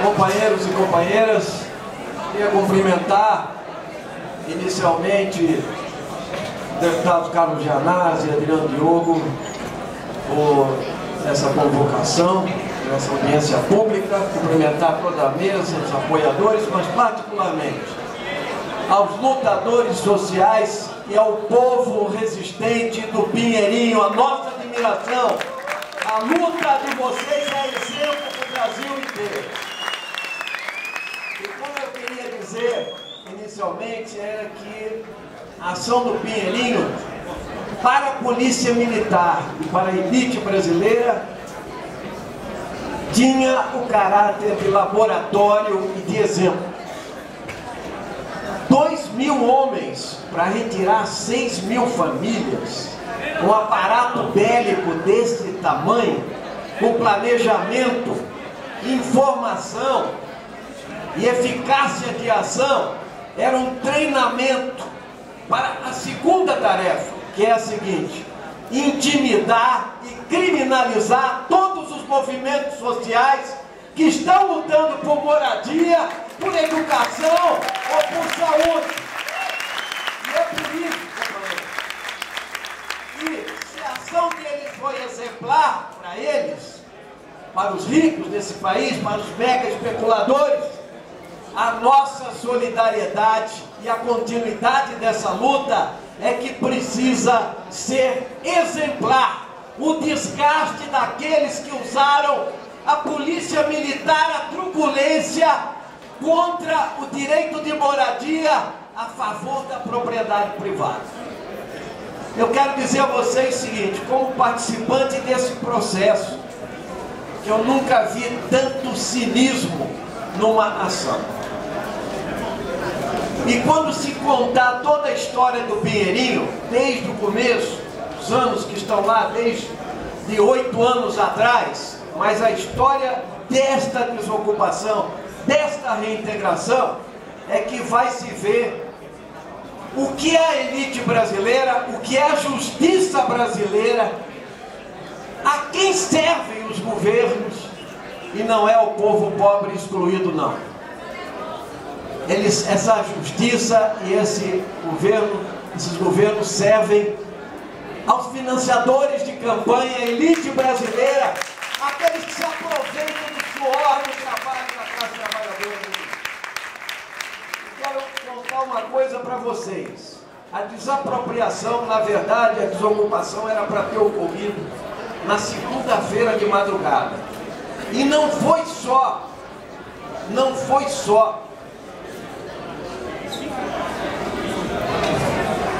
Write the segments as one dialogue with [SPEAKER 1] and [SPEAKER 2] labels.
[SPEAKER 1] companheiros e companheiras, queria cumprimentar inicialmente o deputado Carlos Gianazzi e Adriano Diogo por essa convocação, por essa audiência pública, cumprimentar toda a mesa, os apoiadores, mas particularmente aos lutadores sociais e ao povo resistente do Pinheirinho, a nossa admiração. A luta de vocês é exemplo para o Brasil inteiro. E como eu queria dizer inicialmente, era que a ação do Pinheirinho para a polícia militar e para a elite brasileira tinha o caráter de laboratório e de exemplo. 2.000 homens para retirar 6.000 famílias, um aparato bélico desse tamanho, com planejamento, informação e eficácia de ação, era um treinamento para a segunda tarefa, que é a seguinte: intimidar e criminalizar todos os movimentos sociais que estão lutando por moradia, por educação ou por saúde. E é por isso, companheiro, que se a ação deles foi exemplar para eles, para os ricos desse país, para os mega especuladores, a nossa solidariedade e a continuidade dessa luta é que precisa ser exemplar. O desgaste daqueles que usaram a polícia militar, a truculência contra o direito de moradia a favor da propriedade privada. Eu quero dizer a vocês o seguinte, como participante desse processo, que eu nunca vi tanto cinismo numa ação. E quando se contar toda a história do Pinheirinho, desde o começo, os anos que estão lá, desde 8 anos atrás, mas a história desta desocupação, desta reintegração, é que vai se ver o que é a elite brasileira, o que é a justiça brasileira, a quem servem os governos, e não é o povo pobre excluído, não. Essa justiça e esse governo, esses governos servem aos financiadores de campanha, a elite brasileira, aqueles que se aproveitam do suor do trabalho da classe trabalhadora. Eu quero contar uma coisa para vocês. A desapropriação, na verdade, a desocupação era para ter ocorrido na segunda-feira de madrugada. E não foi só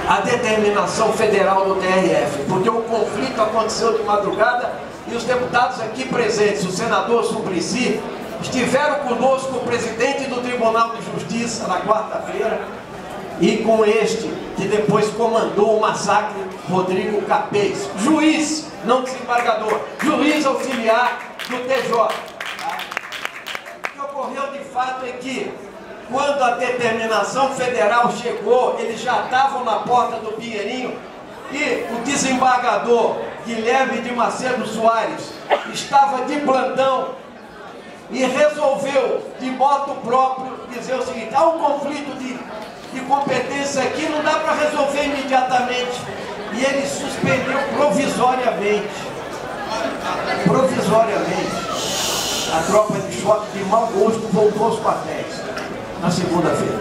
[SPEAKER 1] a determinação federal do TRF, porque o conflito aconteceu de madrugada e os deputados aqui presentes, o senador Suplicy, estiveram conosco, o presidente do Tribunal de Justiça, na quarta-feira, e com este, que depois comandou o massacre, Rodrigo Capês, juiz, não desembargador, juiz auxiliar do TJ. O que ocorreu de fato é que, quando a determinação federal chegou, eles já estavam na porta do Pinheirinho e o desembargador Guilherme de Macedo Soares estava de plantão e resolveu, de moto próprio, dizer o seguinte: há um conflito de competência aqui, não dá para resolver imediatamente. E ele suspendeu provisoriamente a tropa de choque de mau gosto voltou aos quartéis na segunda-feira.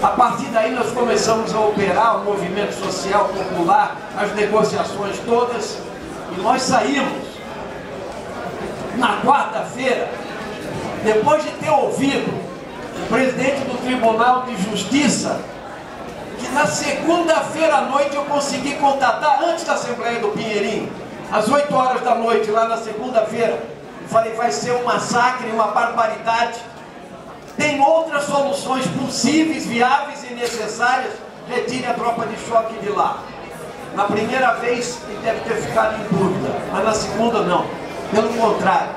[SPEAKER 1] A partir daí nós começamos a operar o movimento social popular, as negociações todas, e nós saímos na quarta-feira, depois de ter ouvido o presidente do Tribunal de Justiça, que na segunda-feira à noite eu consegui contatar, antes da Assembleia do Pinheirinho, às 8 horas da noite, lá na segunda-feira, eu falei: vai ser um massacre, uma barbaridade. Tem outras soluções possíveis, viáveis e necessárias. Retire a tropa de choque de lá. Na primeira vez ele deve ter ficado em dúvida, mas na segunda não. Pelo contrário,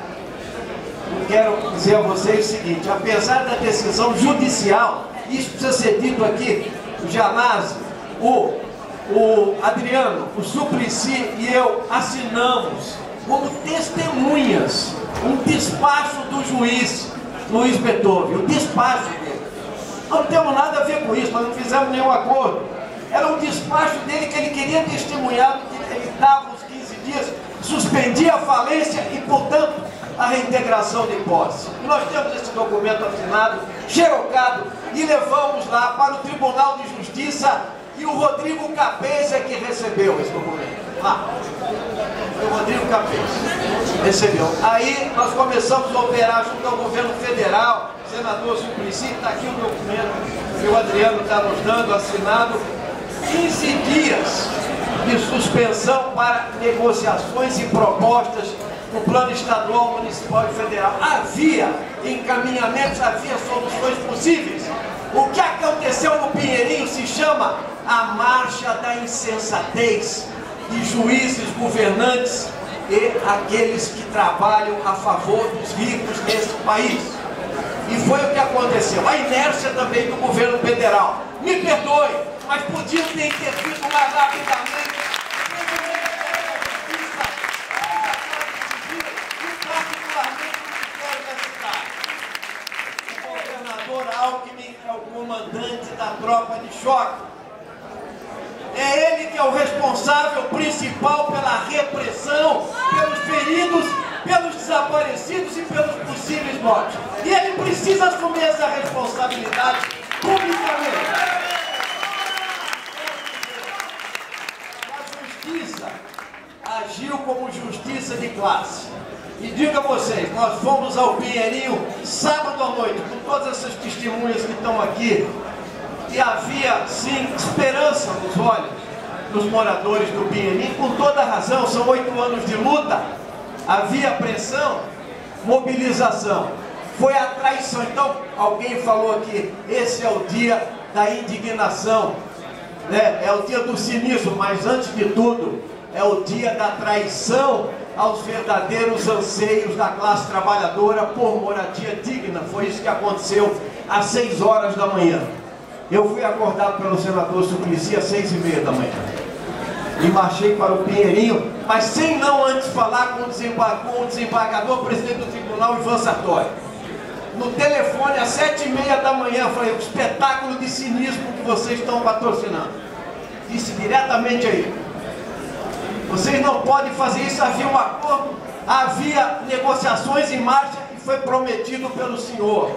[SPEAKER 1] eu quero dizer a vocês o seguinte: apesar da decisão judicial, isso precisa ser dito aqui, o Gianazzi, o Adriano, o Suplicy e eu assinamos como testemunhas um despacho do juiz Luiz Beethoven, o despacho dele. Não temos nada a ver com isso, nós não fizemos nenhum acordo. Era um despacho dele que ele queria testemunhar, que ele dava os 15 dias, suspendia a falência e, portanto, a reintegração de posse. E nós temos esse documento assinado, xerocado, e levamos lá para o Tribunal de Justiça, e o Rodrigo Capês é que recebeu esse documento. Lá. Foi o Rodrigo Capês. Recebeu. Aí nós começamos a operar junto ao governo federal, senador Suplicy, está aqui o documento que o Adriano está nos dando, assinado. 15 dias de suspensão para negociações e propostas no plano estadual, municipal e federal. Havia encaminhamentos, havia soluções possíveis. O que aconteceu no Pinheirinho se chama a marcha da insensatez de juízes, governantes e aqueles que trabalham a favor dos ricos desse país. E foi o que aconteceu. A inércia também do governo federal. Me perdoe, mas podiam ter intervido mais rapidamente. O governador Alckmin é o comandante da tropa de choque. É ele que é o responsável principal pela repressão, pelos feridos, pelos desaparecidos e pelos possíveis mortos. E ele precisa assumir essa responsabilidade publicamente. A justiça agiu como justiça de classe. E digo a vocês, nós fomos ao Pinheirinho sábado à noite, com todas essas testemunhas que estão aqui, e havia, sim, esperança nos olhos dos moradores do Pinheirinho, com toda razão, são 8 anos de luta, havia pressão, mobilização, foi a traição. Então, alguém falou aqui, esse é o dia da indignação, né? É o dia do cinismo, mas antes de tudo, é o dia da traição aos verdadeiros anseios da classe trabalhadora por moradia digna. Foi isso que aconteceu às 6 horas da manhã. Eu fui acordado pelo senador Suplicy às 6h30 da manhã. E marchei para o Pinheirinho, mas sem não antes falar com o desembargador, presidente do tribunal, Ivan Sartori. No telefone às 7h30 da manhã, eu falei, o espetáculo de cinismo que vocês estão patrocinando. Disse diretamente aí. Vocês não podem fazer isso, havia um acordo, havia negociações em marcha e foi prometido pelo senhor.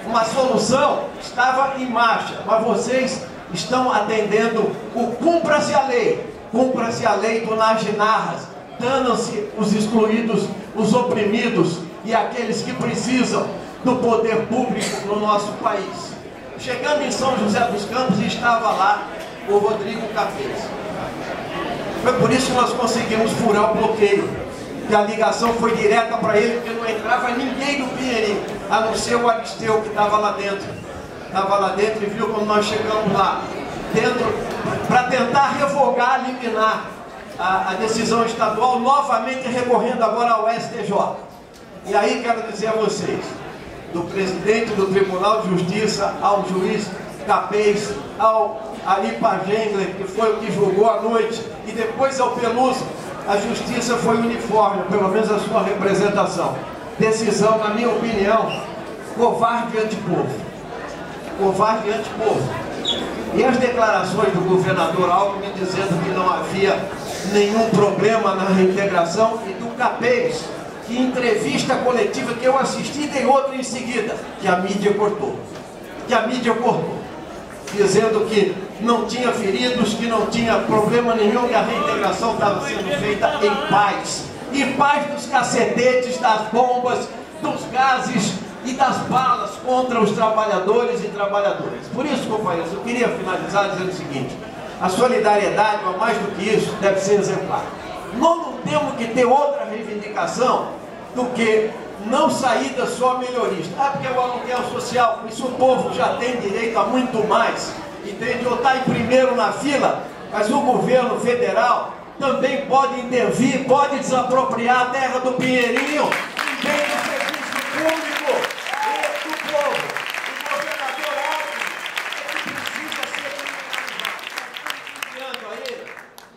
[SPEAKER 1] Uma solução estava em marcha, mas vocês estão atendendo o cumpra-se a lei do Naginarras, danam-se os excluídos, os oprimidos e aqueles que precisam do poder público no nosso país. Chegando em São José dos Campos, estava lá o Rodrigo Capês. Foi por isso que nós conseguimos furar o bloqueio, que a ligação foi direta para ele, porque não entrava ninguém do Pinheirinho, a não ser o Aristeu, que estava lá dentro. Estava lá dentro e viu quando nós chegamos lá dentro, para tentar revogar, liminar a decisão estadual, novamente recorrendo agora ao STJ. E aí quero dizer a vocês, do presidente do Tribunal de Justiça, ao juiz Capês, ao Alipa Gengler, que foi o que julgou à noite, e depois ao Peluso, a justiça foi uniforme, pelo menos a sua representação. Decisão, na minha opinião, covarde antipovo. Covarde antipovo. E as declarações do governador Alckmin dizendo que não havia nenhum problema na reintegração, e do Capês, que entrevista coletiva que eu assisti e dei outra em seguida, que a mídia cortou. Dizendo que não tinha feridos, que não tinha problema nenhum, que a reintegração estava sendo feita em paz. Em paz dos cacetetes, das bombas, dos gases e das balas contra os trabalhadores e trabalhadoras. Por isso, companheiros, eu queria finalizar dizendo o seguinte: a solidariedade, mas mais do que isso, deve ser exemplar. Nós não temos que ter outra reivindicação do que não saída só melhorista. Porque o aluguel social, isso o povo já tem direito a muito mais, entende? Ou está em primeiro na fila, mas o governo federal também pode intervir, pode desapropriar a terra do Pinheirinho, bem do serviço público e do povo. O governador Alckmin precisa ser enviando a ele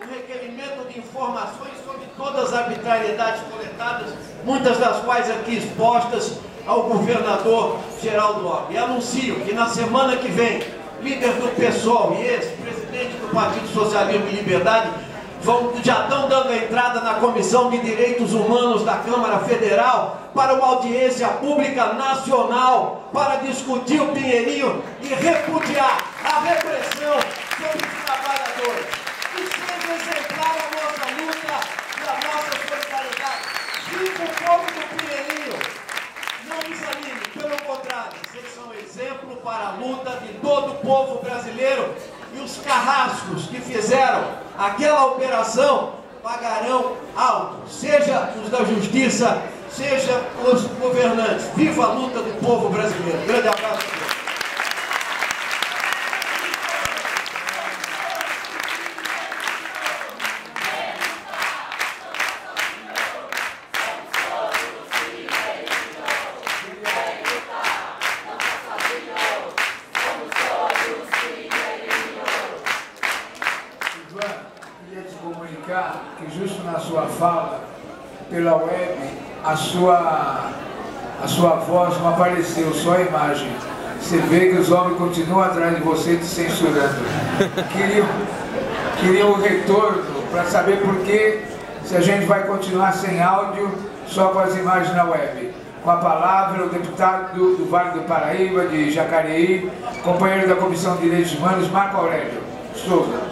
[SPEAKER 1] um requerimento de informações sobre todas as arbitrariedades coletadas apresentadas, muitas das quais aqui expostas ao governador Geraldo Alckmin. E anuncio que na semana que vem, líder do PSOL e ex-presidente do Partido Socialismo e Liberdade já estão dando a entrada na Comissão de Direitos Humanos da Câmara Federal para uma audiência pública nacional para discutir o Pinheirinho e repudiar a repressão sobre os trabalhadores. Que seja exemplar a nossa luta e a nossa solidariedade. Viva o povo do Pinheirinho! Não desanime, pelo contrário, vocês são exemplo para a luta de todo o povo brasileiro. E os carrascos que fizeram aquela operação pagarão alto, seja os da justiça, seja os governantes. Viva a luta do povo brasileiro. Grande abraço.
[SPEAKER 2] Queria te comunicar que justo na sua fala, pela web, a sua voz não apareceu, só a imagem. Você vê que os homens continuam atrás de você te censurando. Queria um retorno para saber por que se a gente vai continuar sem áudio, só com as imagens na web. Com a palavra, o deputado do Vale do Paraíba, de Jacareí, companheiro da Comissão de Direitos Humanos, Marco Aurélio Souza.